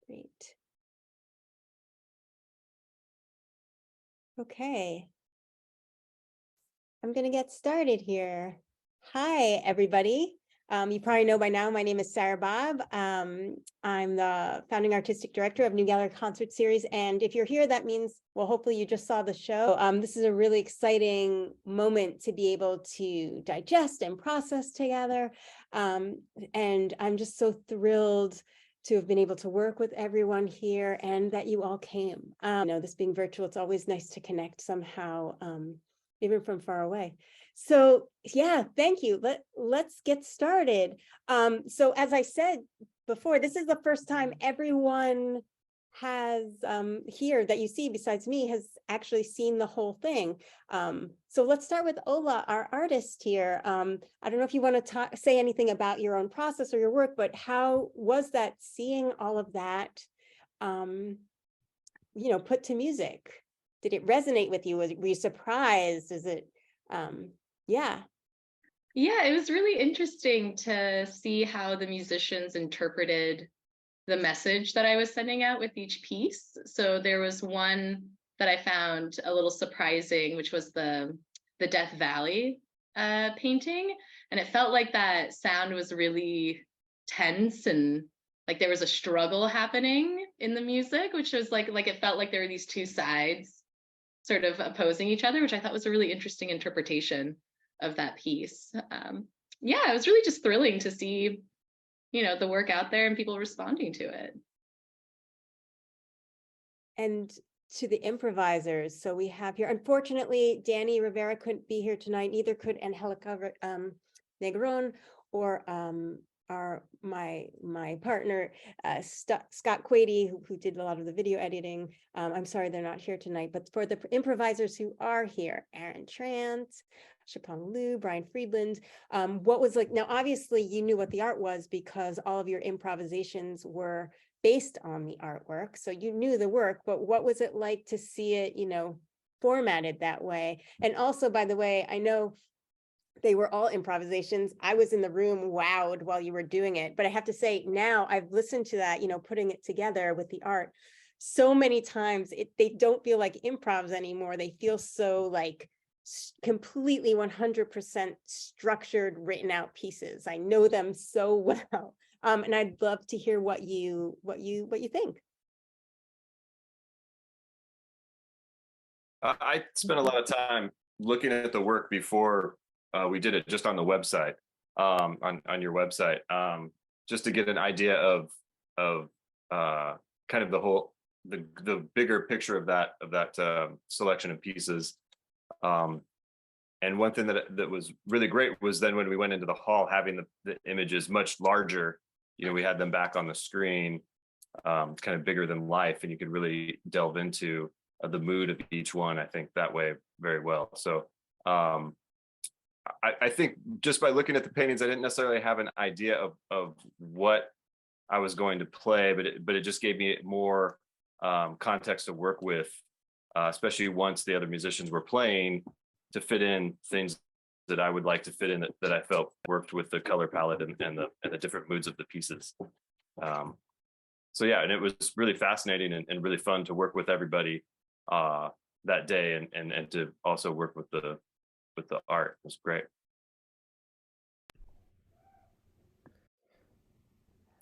Great. Okay. I'm going to get started here. Hi, everybody. You probably know by now, my name is Sarah Bob. I'm the founding artistic director of New Gallery Concert Series. And if you're here, that means, well, hopefully you just saw the show. This is a really exciting moment to be able to digest and process together. And I'm just so thrilled to have been able to work with everyone here and that you all came. This being virtual, it's always nice to connect somehow, even from far away. So yeah, thank you. Let's get started. So as I said before, this is the first time everyone has here that you see besides me has actually seen the whole thing. So let's start with Ola, our artist here. I don't know if you want to say anything about your own process or your work, but how was that seeing all of that, put to music? Did it resonate with you? Were you surprised? Is it, yeah. Yeah, it was really interesting to see how the musicians interpreted the message that I was sending out with each piece. So there was one that I found a little surprising, which was the Death Valley painting. And it felt like that sound was really tense and like there was a struggle happening in the music, which was like it felt like there were these two sides sort of opposing each other, which I thought was a really interesting interpretation of that piece. Yeah, it was really just thrilling to see, the work out there and people responding to it. And to the improvisers, so we have here, unfortunately, Danny Rivera couldn't be here tonight, neither could Angélica Negrón or my partner, Scott Quade, who did a lot of the video editing. I'm sorry they're not here tonight, but for the improvisers who are here, Trant, Pong Liu, Friedland, what was like, now obviously you knew what the art was because all of your improvisations were based on the artwork, so you knew the work, but what was it like to see it, formatted that way? And also, by the way, I know they were all improvisations. I was in the room wowed while you were doing it, but I have to say now I've listened to that, putting it together with the art so many times, they don't feel like improvs anymore. They feel so like completely 100% structured, written out pieces. I know them so well. And I'd love to hear what you think. I spent a lot of time looking at the work before we did it, just on the website, on your website, just to get an idea of kind of the whole the bigger picture of that selection of pieces. And one thing that was really great was then when we went into the hall, having the images much larger. We had them back on the screen, kind of bigger than life, and you could really delve into the mood of each one, I think, that way very well. So I think just by looking at the paintings, I didn't necessarily have an idea of what I was going to play, but it just gave me more context to work with, especially once the other musicians were playing, to fit in things that I would like to fit in that I felt worked with the color palette and the different moods of the pieces. So yeah, and it was really fascinating and really fun to work with everybody that day, and to also work with the art. It was great.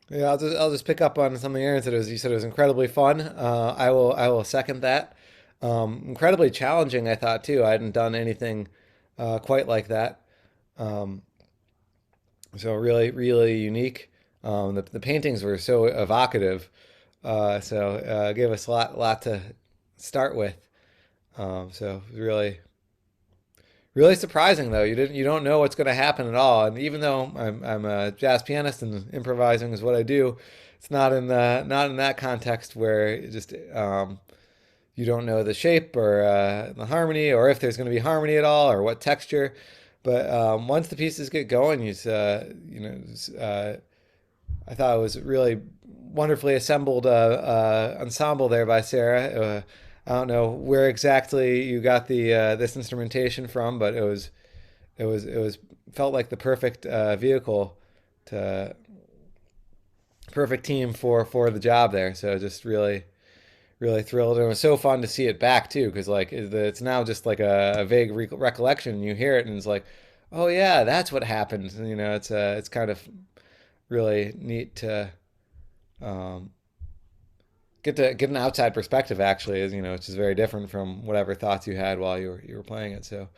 Yeah, I'll just pick up on something Aaron said. You said it was incredibly fun. I will second that. Incredibly challenging, I thought too. I hadn't done anything quite like that. So really unique. The paintings were so evocative. So gave us a lot to start with. So really surprising though. You don't know what's going to happen at all. And even though I'm a jazz pianist and improvising is what I do, it's not in that context where it just you don't know the shape or the harmony, or if there's going to be harmony at all, or what texture. But once the pieces get going, I thought it was really wonderfully assembled ensemble there by Sarah. I don't know where exactly you got the this instrumentation from, but it was felt like the perfect vehicle to perfect team for the job there. So just really thrilled, and it was so fun to see it back too, because like it's now just like a vague recollection. You hear it and it's like, oh yeah, that's what happened. And, it's kind of really neat to um, get an outside perspective actually, is which is very different from whatever thoughts you had while you were playing it. So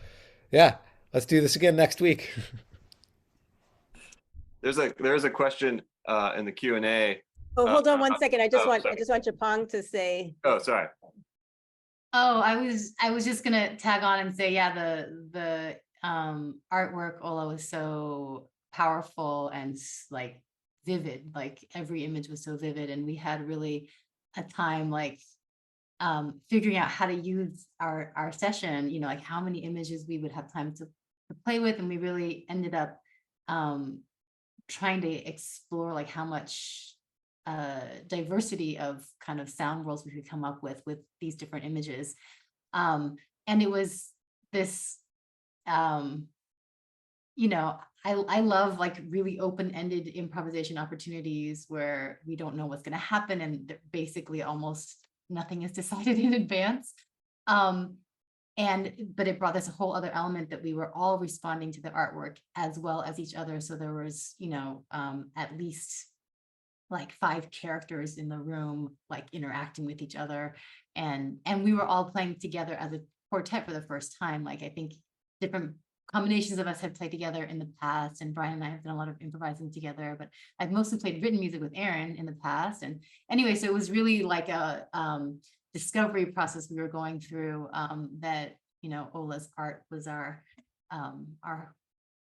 yeah, let's do this again next week. There's a question in the Q&A. Oh, hold on one second. I just want sorry. Chapong to say. Oh, sorry. Oh, I was just gonna tag on and say, yeah, the artwork, Ola, was so powerful and like vivid. Like every image was so vivid, and we had really a time like figuring out how to use our session. Like how many images we would have time to play with, and we really ended up trying to explore like how much diversity of kind of sound worlds we could come up with these different images. And it was this, I love like really open-ended improvisation opportunities where we don't know what's going to happen and basically almost nothing is decided in advance. But it brought this whole other element that we were all responding to the artwork as well as each other. So there was, at least like 5 characters in the room, like interacting with each other. And we were all playing together as a quartet for the first time. Like I think different combinations of us had played together in the past, and Brian and I have done a lot of improvising together, but I've mostly played written music with Aaron in the past. And anyway, so it was really like a discovery process we were going through, that, Ola's art was our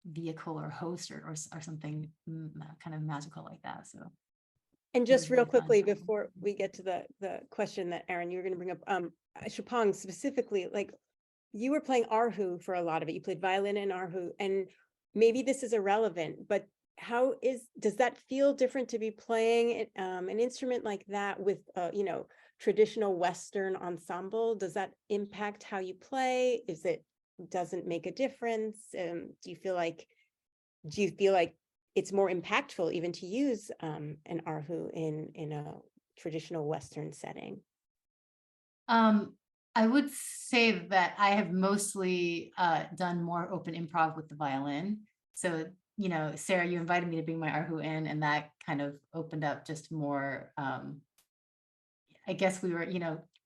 vehicle or host or something kind of magical like that. So. And just real quickly before we get to the question that Aaron, you were going to bring up, Chapong specifically, like you were playing erhu for a lot of it. You played violin and erhu, and maybe this is irrelevant, but does that feel different to be playing an instrument like that with traditional Western ensemble? Does that impact how you play? Doesn't make a difference? Do you feel like it's more impactful even to use an erhu in a traditional Western setting? I would say that I have mostly done more open improv with the violin. So, Sarah, you invited me to bring my erhu in, and that kind of opened up just more. I guess we were,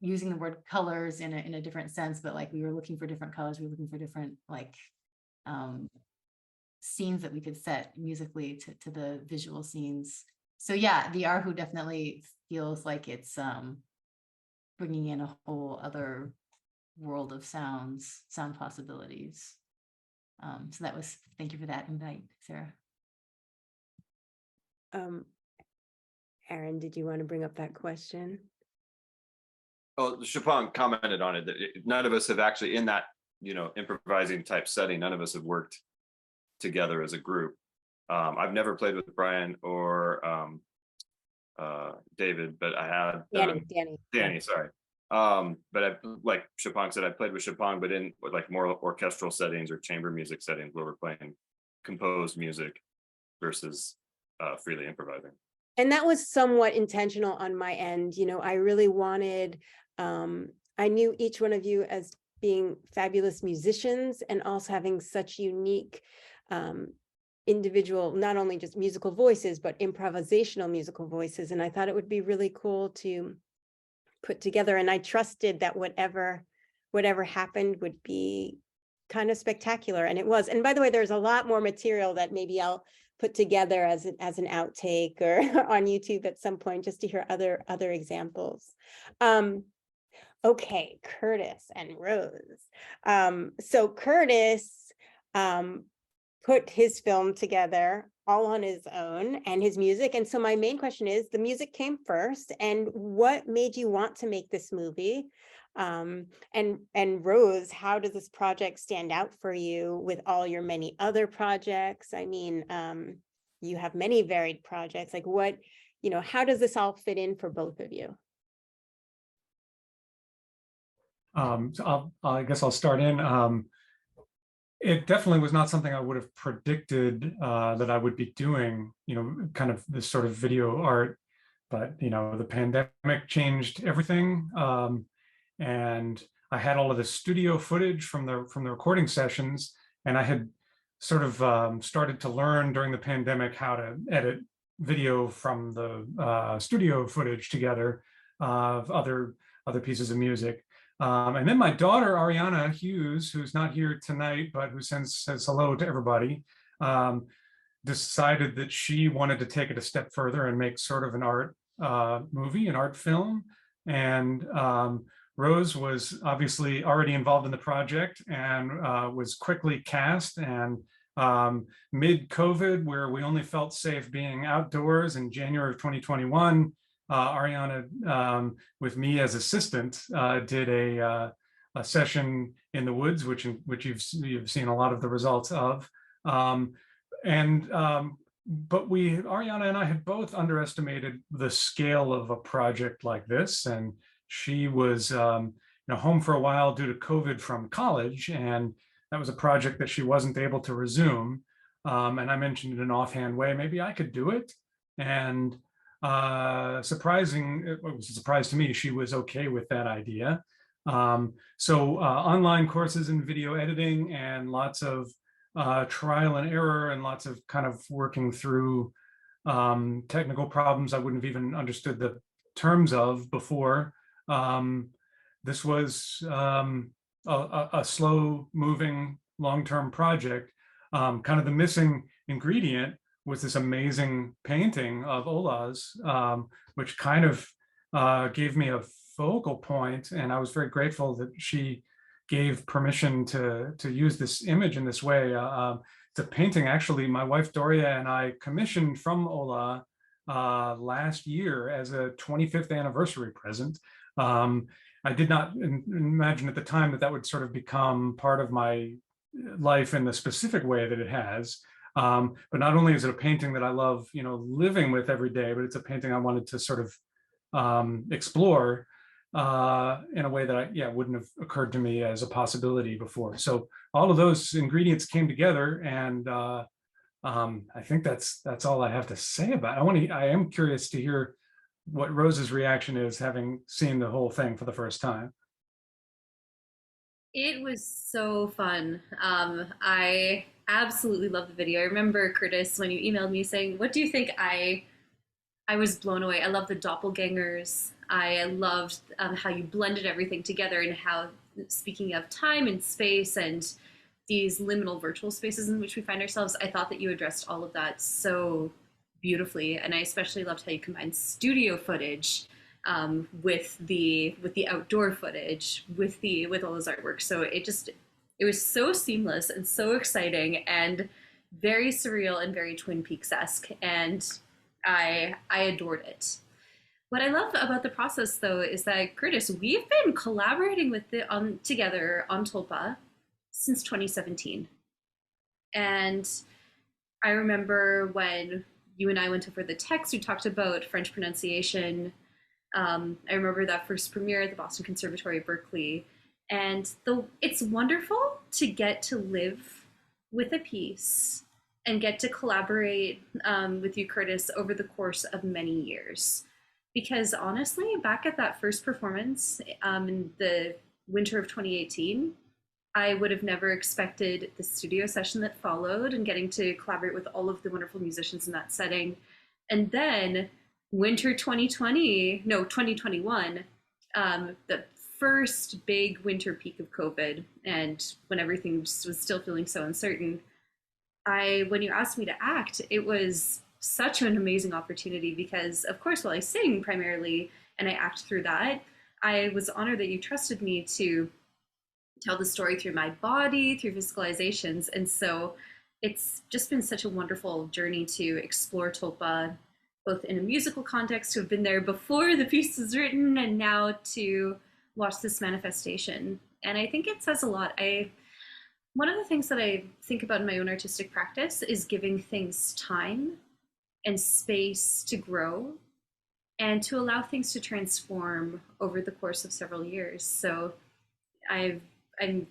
using the word colors in a different sense, but like we were looking for different colors. We were looking for different like scenes that we could set musically to the visual scenes. So yeah, the erhu definitely feels like it's bringing in a whole other world of sound possibilities. So thank you for that invite, Sarah. Aaron, did you want to bring up that question? Oh, Chapong commented on it that none of us have actually, in that improvising type setting, none of us have worked together as a group. I've never played with Brian or David, but I had Danny, sorry. But I, like Chapong said, I played with Chapong, but in like more orchestral settings or chamber music settings where we're playing composed music versus freely improvising. And that was somewhat intentional on my end. I really wanted, I knew each one of you as being fabulous musicians and also having such unique individual, not only just musical voices, but improvisational musical voices. And I thought it would be really cool to put together. And I trusted that whatever happened would be kind of spectacular. And it was. And by the way, there's a lot more material that maybe I'll put together as an outtake or on YouTube at some point, just to hear other examples. Okay, Curtis and Rose. So Curtis put his film together all on his own and his music. And so my main question is, the music came first, and what made you want to make this movie? And Rose, how does this project stand out for you with all your many other projects? I mean, you have many varied projects. Like what, how does this all fit in for both of you? So I guess I'll start in. It definitely was not something I would have predicted that I would be doing, kind of this sort of video art but the pandemic changed everything. And I had all of the studio footage from the recording sessions, and I had sort of started to learn during the pandemic how to edit video from the studio footage together of other pieces of music. And then my daughter, Ariana Hughes, who's not here tonight, but who says hello to everybody, decided that she wanted to take it a step further and make sort of an art movie, an art film. And Rose was obviously already involved in the project and was quickly cast. And mid-COVID, where we only felt safe being outdoors in January of 2021, Ariana, with me as assistant, did a session in the woods, which you've seen a lot of the results of. But Ariana and I had both underestimated the scale of a project like this, and she was home for a while due to COVID from college, and that was a project that she wasn't able to resume. And I mentioned in an offhand way, maybe I could do it. And it was a surprise to me, she was okay with that idea. So online courses in video editing and lots of trial and error and lots of kind of working through technical problems I wouldn't have even understood the terms of before. This was a slow moving long-term project. Kind of the missing ingredient was this amazing painting of Ola's, which kind of gave me a focal point, and I was very grateful that she gave permission to use this image in this way. It's a painting actually my wife Doria and I commissioned from Ola last year as a 25th anniversary present. I did not imagine at the time that would sort of become part of my life in the specific way that it has. But not only is it a painting that I love, living with every day, but it's a painting I wanted to sort of explore in a way that wouldn't have occurred to me as a possibility before. So all of those ingredients came together, and I think that's all I have to say about it. I am curious to hear what Rose's reaction is, having seen the whole thing for the first time. It was so fun. I absolutely love the video. I remember, Curtis, when you emailed me saying, what do you think? I was blown away. I love the doppelgangers. I loved how you blended everything together, and how, speaking of time and space and these liminal virtual spaces in which we find ourselves, I thought that you addressed all of that so beautifully. And I especially loved how you combined studio footage with the outdoor footage, with all those artworks. So it was so seamless and so exciting and very surreal and very Twin Peaks-esque, and I adored it. What I love about the process, though, is that, Curtis, we've been collaborating together on Tulpa since 2017. And I remember when you and I went over the text, we talked about French pronunciation. I remember that first premiere at the Boston Conservatory of Berkeley. And it's wonderful to get to live with a piece and get to collaborate with you, Curtis, over the course of many years. Because honestly, back at that first performance in the winter of 2018, I would have never expected the studio session that followed and getting to collaborate with all of the wonderful musicians in that setting. And then winter 2021, the first big winter peak of COVID, and when everything was still feeling so uncertain, when you asked me to act, it was such an amazing opportunity, because of course, while I sing primarily and I act through that, I was honored that you trusted me to tell the story through my body, through visualizations. And so it's just been such a wonderful journey to explore Tulpa, both in a musical context, to have been there before the piece was written, and now to watch this manifestation. And I think it says a lot. One of the things that I think about in my own artistic practice is giving things time and space to grow, and to allow things to transform over the course of several years. So I'm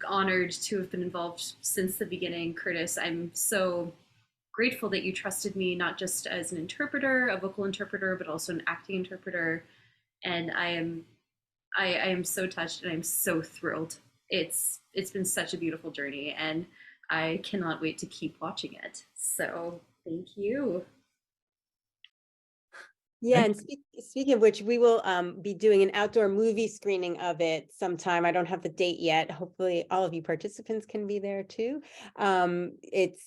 honored to have been involved since the beginning, Curtis. I'm so grateful that you trusted me, not just as an interpreter, a vocal interpreter, but also an acting interpreter. And I am so touched and I'm so thrilled. It's been such a beautiful journey, and I cannot wait to keep watching it. So thank you. Yeah, and speaking of which, we will be doing an outdoor movie screening of it sometime. I don't have the date yet. Hopefully all of you participants can be there too. It's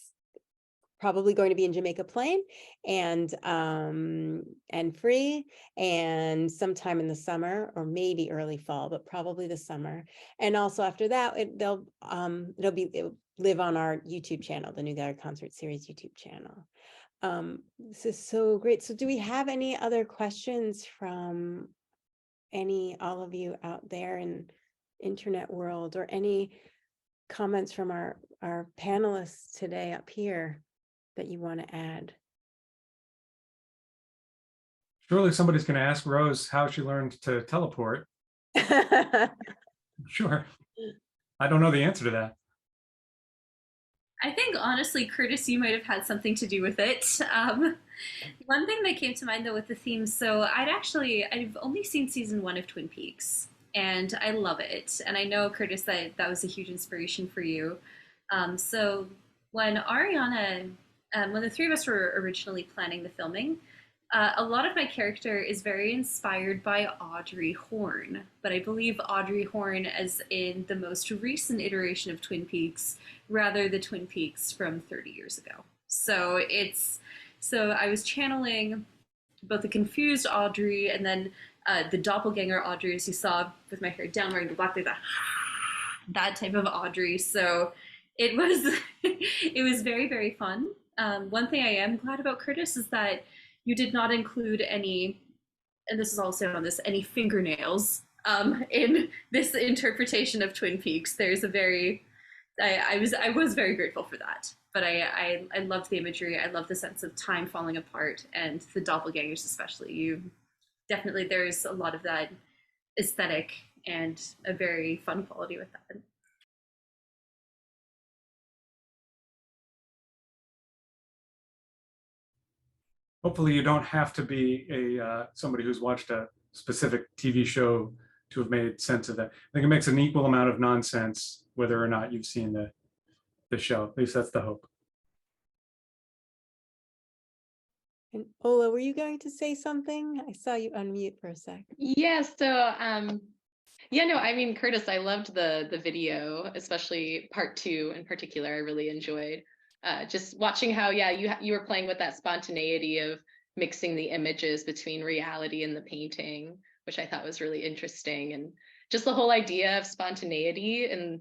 probably going to be in Jamaica Plain and free, and sometime in the summer or maybe early fall, but probably the summer. And also after that, it'll live on our YouTube channel, the New Gallery Concert Series YouTube channel. This is so great. So do we have any other questions from all of you out there in internet world, or any comments from our panelists today up here that you want to add? Surely somebody's going to ask Rose how she learned to teleport. Sure. I don't know the answer to that. I think honestly, Curtis, you might have had something to do with it. One thing that came to mind though with the theme, so I've only seen season 1 of Twin Peaks, and I love it. And I know, Curtis, that was a huge inspiration for you. So when when the three of us were originally planning the filming, a lot of my character is very inspired by Audrey Horne, but I believe Audrey Horne as in the most recent iteration of Twin Peaks, rather the Twin Peaks from 30 years ago. So I was channeling both the confused Audrey and then the doppelganger Audrey, as you saw with my hair down, wearing the black, like that type of Audrey. So it was very, very fun. One thing I am glad about, Curtis, is that you did not include any, and this is also on this, any fingernails in this interpretation of Twin Peaks. There's a very, I was very grateful for that. But I loved the imagery. I love the sense of time falling apart, and the doppelgangers especially. There's a lot of that aesthetic and a very fun quality with that. Hopefully you don't have to be somebody who's watched a specific TV show to have made sense of that. I think it makes an equal amount of nonsense whether or not you've seen the show. At least that's the hope. And Ola, were you going to say something? I saw you unmute for a sec. Yeah, so I mean, Curtis, I loved the video, especially part 2 in particular. I really enjoyed just watching how you were playing with that spontaneity of mixing the images between reality and the painting, which I thought was really interesting. And just the whole idea of spontaneity and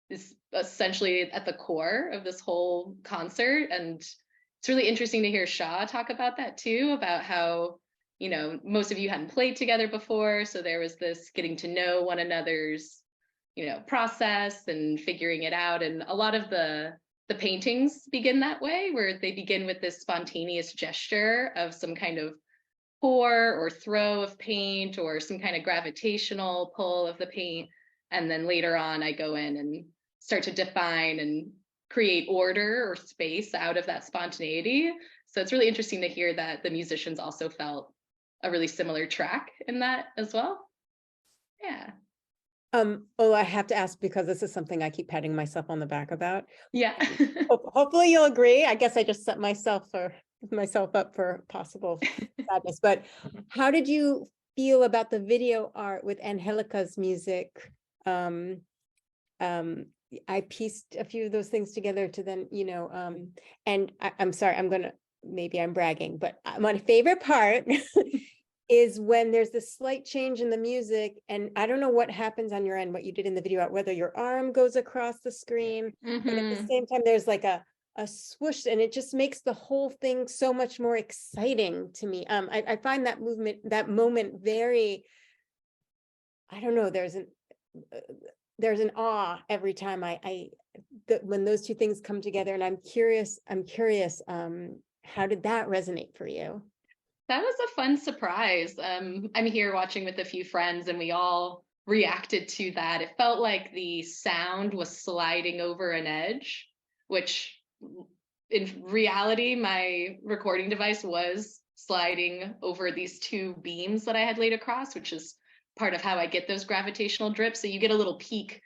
is essentially at the core of this whole concert. And it's really interesting to hear Shaw talk about that too, about how, most of you hadn't played together before. So there was this getting to know one another's, process and figuring it out. And a lot of the paintings begin that way, where they begin with this spontaneous gesture of some kind of pour or throw of paint or some kind of gravitational pull of the paint. And then later on, I go in and start to define and create order or space out of that spontaneity. So it's really interesting to hear that the musicians also felt a really similar track in that as well. Yeah. Ola, I have to ask, because this is something I keep patting myself on the back about. Yeah. Hopefully you'll agree. I guess I just set myself up for possible sadness. But how did you feel about the video art with Angélica's music? I pieced a few of those things together to then, and I'm sorry, maybe I'm bragging, but my favorite part is when there's this slight change in the music, and I don't know what happens on your end, what you did in the video, whether your arm goes across the screen, but at the same time, there's like a swoosh, and it just makes the whole thing so much more exciting to me. I find that moment very, I don't know, there's an awe every time when those two things come together, and I'm curious, how did that resonate for you? That was a fun surprise. I'm here watching with a few friends, and we all reacted to that. It felt like the sound was sliding over an edge, which in reality, my recording device was sliding over these two beams that I had laid across, which is part of how I get those gravitational drips. So you get a little peek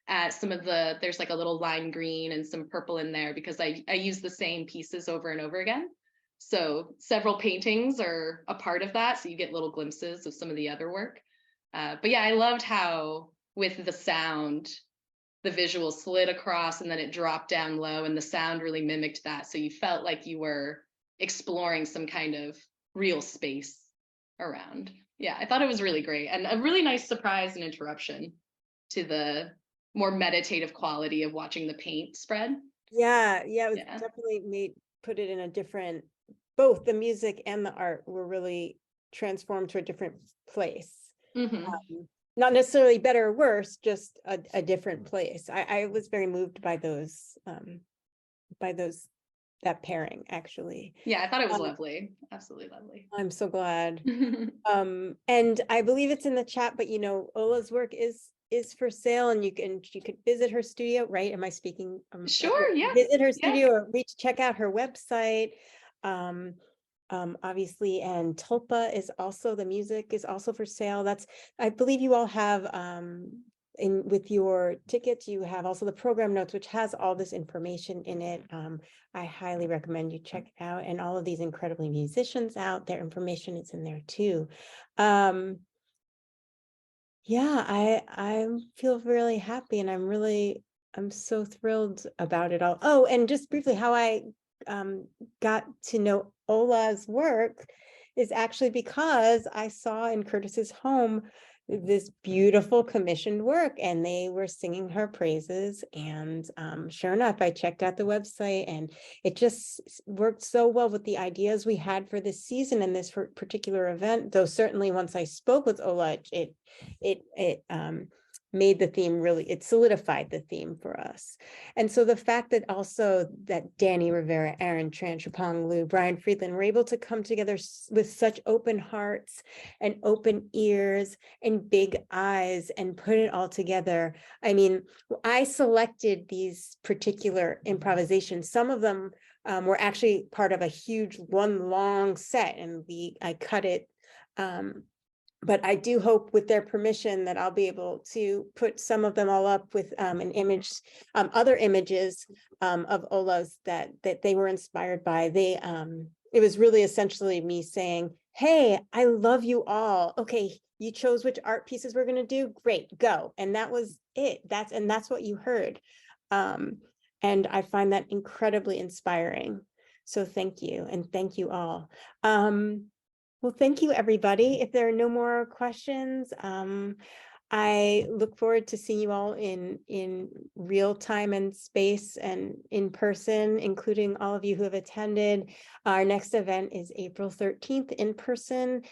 at some of there's like a little lime green and some purple in there because I use the same pieces over and over again. So several paintings are a part of that. So you get little glimpses of some of the other work. But yeah, I loved how with the sound, the visual slid across and then it dropped down low and the sound really mimicked that. So you felt like you were exploring some kind of real space around. Yeah, I thought it was really great and a really nice surprise and interruption to the more meditative quality of watching the paint spread. Yeah, it was definitely put it in a different, both the music and the art were really transformed to a different place. Not necessarily better or worse, just a different place. I was very moved by that pairing, actually. Yeah, I thought it was lovely. Absolutely lovely. I'm so glad. And I believe it's in the chat, but Ola's work is for sale, and you could visit her studio, right? Am I speaking? Sure, yeah. Visit her studio or check out her website. Obviously, and Tulpa is also, the music is also for sale. I believe you all have with your tickets, you have also the program notes, which has all this information in it. I highly recommend you check it out, and all of these incredibly musicians out, their information is in there too. Yeah, I feel really happy, and I'm so thrilled about it all. Oh, and just briefly, how I got to know Ola's work is actually because I saw in Curtis's home this beautiful commissioned work, and they were singing her praises. And sure enough, I checked out the website, and it just worked so well with the ideas we had for this season and this particular event. Though certainly once I spoke with Ola, it made the theme it solidified the theme for us. And so the fact that also that Danny Rivera, Aaron Trant, Pong Liu, Brian Friedland were able to come together with such open hearts and open ears and big eyes and put it all together. I mean, I selected these particular improvisations. Some of them were actually part of a huge one long set, and I cut it. But I do hope, with their permission, that I'll be able to put some of them all up with an image, other images of Ola's that they were inspired by. It was really essentially me saying, hey, I love you all. Okay, you chose which art pieces we're going to do. Great, go. And that was it. That's what you heard. And I find that incredibly inspiring. So thank you. And thank you all. Well, thank you, everybody. If there are no more questions, I look forward to seeing you all in real time and space and in person, including all of you who have attended. Our next event is April 13th in person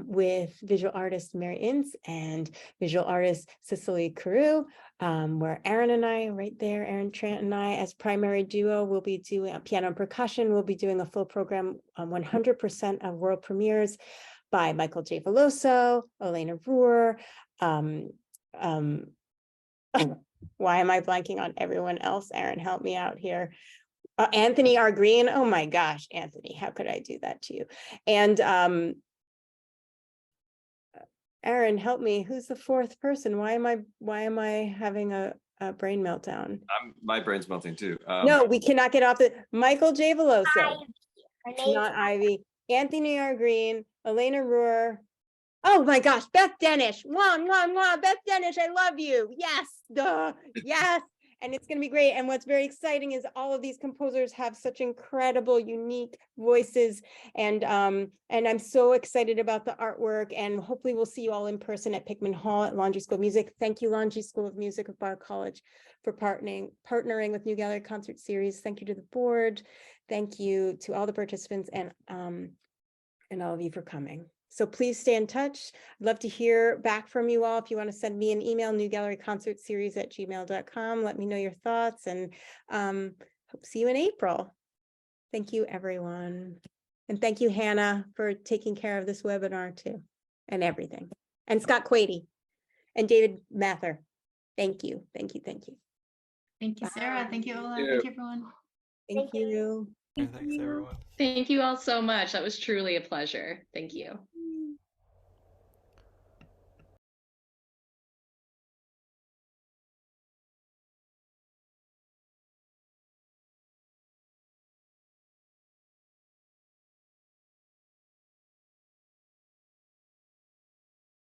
with visual artist Mary Ince and visual artist Cicely Carew, where Aaron and I, right there, Aaron Trant and I, as primary duo, will be doing piano and percussion. We'll be doing a full program, 100% of world premieres by Michael J. Veloso, Elena Rohr. Why am I blanking on everyone else? Aaron, help me out here. Anthony R. Green. Oh my gosh, Anthony, how could I do that to you? And Aaron, help me. Who's the fourth person? Why am I having a brain meltdown? My brain's melting too. No, we cannot get off the Michael J. Veloso. Not Ivy. Anthony R. Green, Elena Rohr. Oh my gosh, Beth Denish. Beth Denish, I love you. Yes, duh, yes. And it's going to be great. And what's very exciting is all of these composers have such incredible, unique voices. And I'm so excited about the artwork. And hopefully we'll see you all in person at Pickman Hall at Laundry School of Music. Thank you, Laundry School of Music of Bard College, for partnering with New Gallery Concert Series. Thank you to the board. Thank you to all the participants and all of you for coming. So please stay in touch. I'd love to hear back from you all. If you want to send me an email, newgalleryconcertseries@gmail.com. Let me know your thoughts, and hope to see you in April. Thank you, everyone. And thank you, Hannah, for taking care of this webinar too, and everything. And Scott Quade and David Mather. Thank you. Thank you. Thank you. Thank you, Sarah. Thank you, Ola. Thank you. Thank you, everyone. Thank you. Thanks, everyone. Thank you all so much. That was truly a pleasure. Thank you.